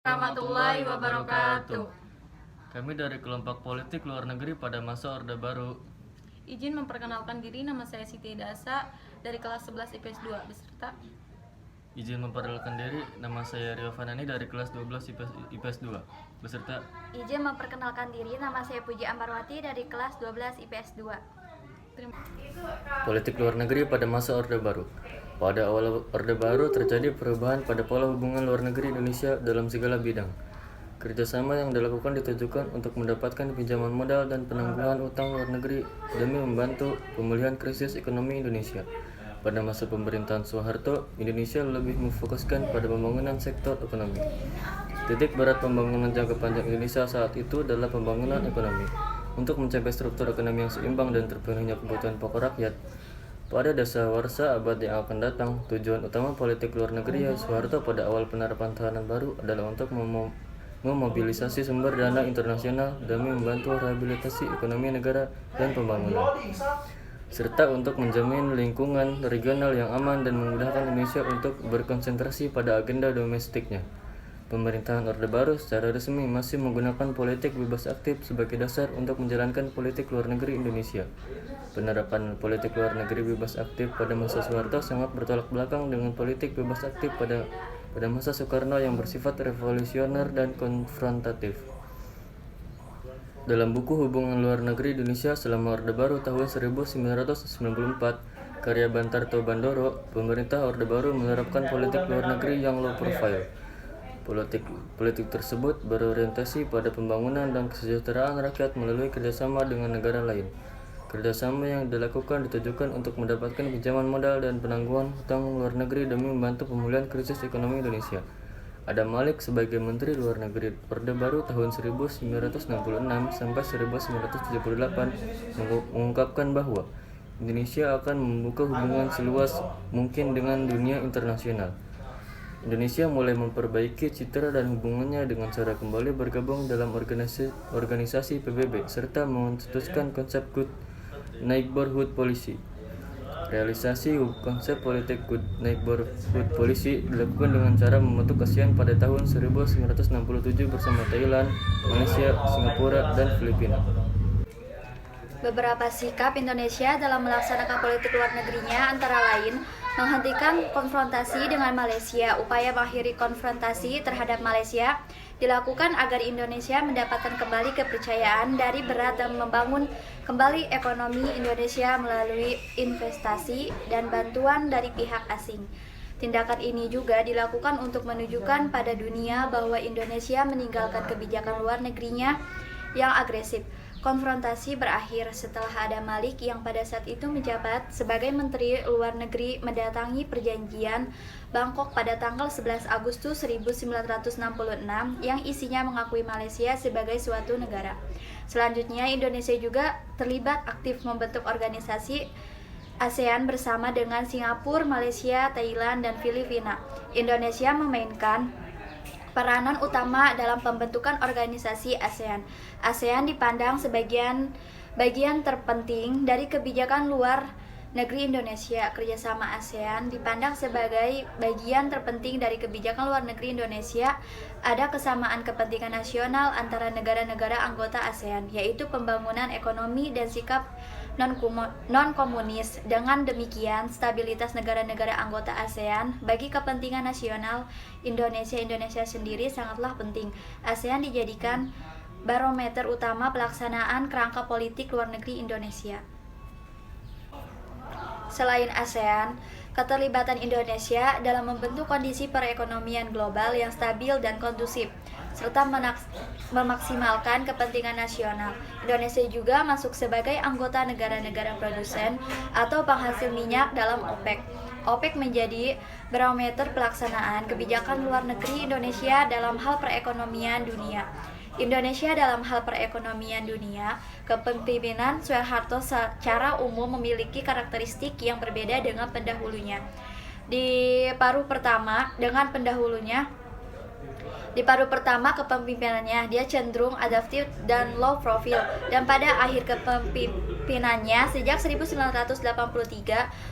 Warahmatullahi wabarakatuh. Kami dari kelompok politik luar negeri pada masa Orde Baru. Izin memperkenalkan diri, nama saya Siti Dasa dari kelas 11 IPS 2 beserta. Izin memperkenalkan diri, nama saya Rio Fanani dari kelas 12 IPS 2 beserta. Izin memperkenalkan diri, nama saya Puji Ambarwati dari kelas 12 IPS 2. Politik luar negeri pada masa Orde Baru. Pada awal Orde Baru terjadi perubahan pada pola hubungan luar negeri Indonesia dalam segala bidang. Kerjasama yang dilakukan ditujukan untuk mendapatkan pinjaman modal dan penangguhan utang luar negeri demi membantu pemulihan krisis ekonomi Indonesia. Pada masa pemerintahan Soeharto, Indonesia lebih memfokuskan pada pembangunan sektor ekonomi. Titik berat pembangunan jangka panjang Indonesia saat itu adalah pembangunan ekonomi. Untuk mencapai struktur ekonomi yang seimbang dan terpenuhinya kebutuhan pokok rakyat, pada dasawarsa abad yang akan datang, tujuan utama politik luar negeri Soeharto pada awal penerapan tahanan baru adalah untuk memobilisasi sumber dana internasional demi membantu rehabilitasi ekonomi negara dan pembangunan, serta untuk menjamin lingkungan regional yang aman dan memudahkan Indonesia untuk berkonsentrasi pada agenda domestiknya. Pemerintahan Orde Baru secara resmi masih menggunakan politik bebas aktif sebagai dasar untuk menjalankan politik luar negeri Indonesia. Penerapan politik luar negeri bebas aktif pada masa Soeharto sangat bertolak belakang dengan politik bebas aktif pada masa Soekarno yang bersifat revolusioner dan konfrontatif. Dalam buku Hubungan Luar Negeri Indonesia selama Orde Baru tahun 1994, karya Bantarto Bandoro, pemerintah Orde Baru menerapkan politik luar negeri yang low profile. Politik tersebut berorientasi pada pembangunan dan kesejahteraan rakyat melalui kerjasama dengan negara lain. Kerjasama yang dilakukan ditujukan untuk mendapatkan pinjaman modal dan penangguhan hutang luar negeri demi membantu pemulihan krisis ekonomi Indonesia. Adam Malik sebagai Menteri Luar Negeri Orde Baru tahun 1966 sampai 1978 mengungkapkan bahwa Indonesia akan membuka hubungan seluas mungkin dengan dunia internasional. Indonesia mulai memperbaiki citra dan hubungannya dengan cara kembali bergabung dalam organisasi PBB serta mencetuskan konsep Good Neighborhood Policy. Realisasi konsep politik Good Neighborhood Policy dilakukan dengan cara membentuk ASEAN pada tahun 1967 bersama Thailand, Malaysia, Singapura, dan Filipina. Beberapa sikap Indonesia dalam melaksanakan politik luar negerinya antara lain menghentikan konfrontasi dengan Malaysia. Upaya mengakhiri konfrontasi terhadap Malaysia dilakukan agar Indonesia mendapatkan kembali kepercayaan dari berat dan membangun kembali ekonomi Indonesia melalui investasi dan bantuan dari pihak asing. Tindakan ini juga dilakukan untuk menunjukkan pada dunia bahwa Indonesia meninggalkan kebijakan luar negerinya yang agresif. Konfrontasi berakhir setelah Adam Malik yang pada saat itu menjabat sebagai Menteri Luar Negeri mendatangi perjanjian Bangkok pada tanggal 11 Agustus 1966 yang isinya mengakui Malaysia sebagai suatu negara. Selanjutnya, Indonesia juga terlibat aktif membentuk organisasi ASEAN bersama dengan Singapura, Malaysia, Thailand, dan Filipina. Indonesia memainkan peranan utama dalam pembentukan organisasi ASEAN. ASEAN dipandang sebagai bagian terpenting dari kebijakan luar negeri Indonesia. Kerjasama ASEAN dipandang sebagai bagian terpenting dari kebijakan luar negeri Indonesia. Ada kesamaan kepentingan nasional antara negara-negara anggota ASEAN, yaitu pembangunan ekonomi dan sikap non-komunis. Dengan demikian, stabilitas negara-negara anggota ASEAN bagi kepentingan nasional Indonesia sendiri sangatlah penting. ASEAN dijadikan barometer utama pelaksanaan kerangka politik luar negeri Indonesia. Selain ASEAN, keterlibatan Indonesia dalam membentuk kondisi perekonomian global yang stabil dan kondusif, serta memaksimalkan kepentingan nasional. Indonesia juga masuk sebagai anggota negara-negara produsen atau penghasil minyak dalam OPEC. OPEC menjadi barometer pelaksanaan kebijakan luar negeri Indonesia dalam hal perekonomian dunia. Indonesia dalam hal perekonomian dunia, kepemimpinan Soeharto secara umum memiliki karakteristik yang berbeda dengan pendahulunya. Di paruh pertama kepemimpinannya, dia cenderung adaptif dan low profile, dan pada akhir kepemimpinannya sejak 1983,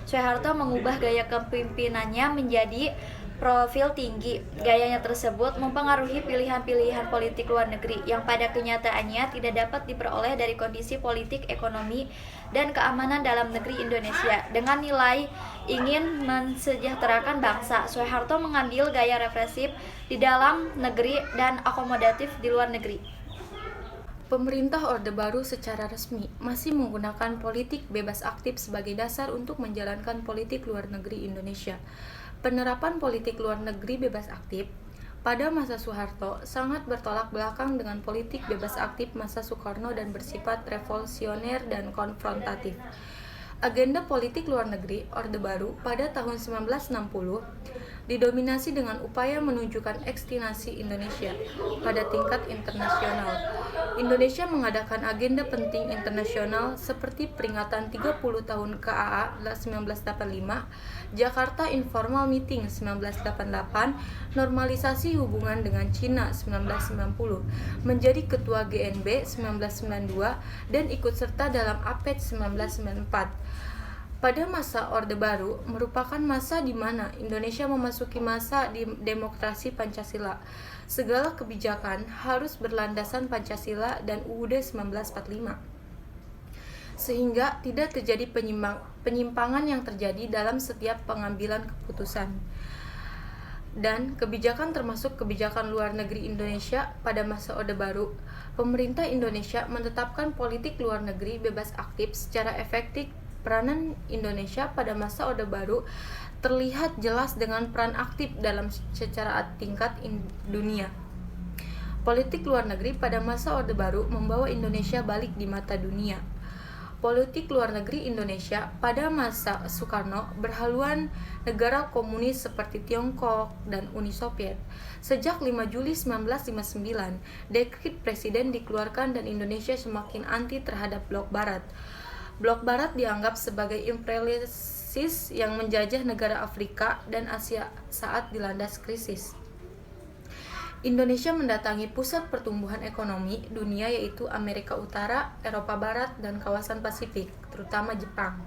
Soeharto mengubah gaya kepemimpinannya menjadi berprofil tinggi. Gayanya tersebut mempengaruhi pilihan-pilihan politik luar negeri yang pada kenyataannya tidak dapat diperoleh dari kondisi politik, ekonomi, dan keamanan dalam negeri Indonesia. Dengan nilai ingin mensejahterakan bangsa, Soeharto mengambil gaya represif di dalam negeri dan akomodatif di luar negeri. Pemerintah Orde Baru secara resmi masih menggunakan politik bebas aktif sebagai dasar untuk menjalankan politik luar negeri Indonesia. Penerapan politik luar negeri bebas aktif pada masa Soeharto sangat bertolak belakang dengan politik bebas aktif masa Soekarno dan bersifat revolusioner dan konfrontatif. Agenda politik luar negeri Orde Baru pada tahun 1960 didominasi dengan upaya menunjukkan ekstinasi Indonesia pada tingkat internasional. Indonesia mengadakan agenda penting internasional seperti peringatan 30 tahun KAA 1985, Jakarta Informal Meeting 1988, normalisasi hubungan dengan Cina 1990, menjadi ketua GNB 1992, dan ikut serta dalam APEC 1994. Pada masa Orde Baru merupakan masa di mana Indonesia memasuki masa demokrasi Pancasila. Segala kebijakan harus berlandasan Pancasila dan UUD 1945. Sehingga tidak terjadi penyimpangan yang terjadi dalam setiap pengambilan keputusan. Dan kebijakan termasuk kebijakan luar negeri Indonesia pada masa Orde Baru, pemerintah Indonesia menetapkan politik luar negeri bebas aktif secara efektif. Peranan Indonesia pada masa Orde Baru terlihat jelas dengan peran aktif dalam secara tingkat dunia. Politik luar negeri pada masa Orde Baru membawa Indonesia balik di mata dunia. Politik luar negeri Indonesia pada masa Soekarno berhaluan negara komunis seperti Tiongkok dan Uni Soviet. Sejak 5 Juli 1959, dekret presiden dikeluarkan dan Indonesia semakin anti terhadap Blok Barat. Blok Barat dianggap sebagai imperialis yang menjajah negara Afrika dan Asia saat dilandas krisis. Indonesia mendatangi pusat pertumbuhan ekonomi dunia yaitu Amerika Utara, Eropa Barat, dan kawasan Pasifik, terutama Jepang.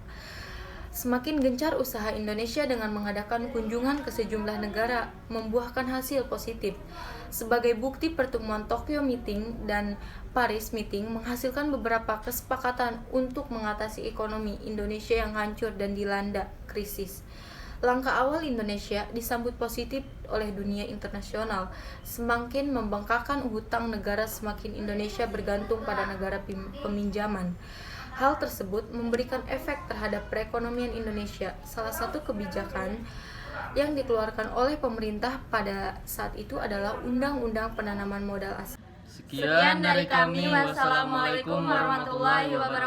Semakin gencar usaha Indonesia dengan mengadakan kunjungan ke sejumlah negara membuahkan hasil positif. Sebagai bukti, pertemuan Tokyo Meeting dan Paris Meeting menghasilkan beberapa kesepakatan untuk mengatasi ekonomi Indonesia yang hancur dan dilanda krisis. Langkah awal Indonesia disambut positif oleh dunia internasional. Semakin membengkakkan hutang negara, semakin Indonesia bergantung pada negara peminjaman. Hal tersebut memberikan efek terhadap perekonomian Indonesia. Salah satu kebijakan yang dikeluarkan oleh pemerintah pada saat itu adalah Undang-Undang Penanaman Modal Asing. Sekian dari kami. Wassalamualaikum warahmatullahi wabarakatuh.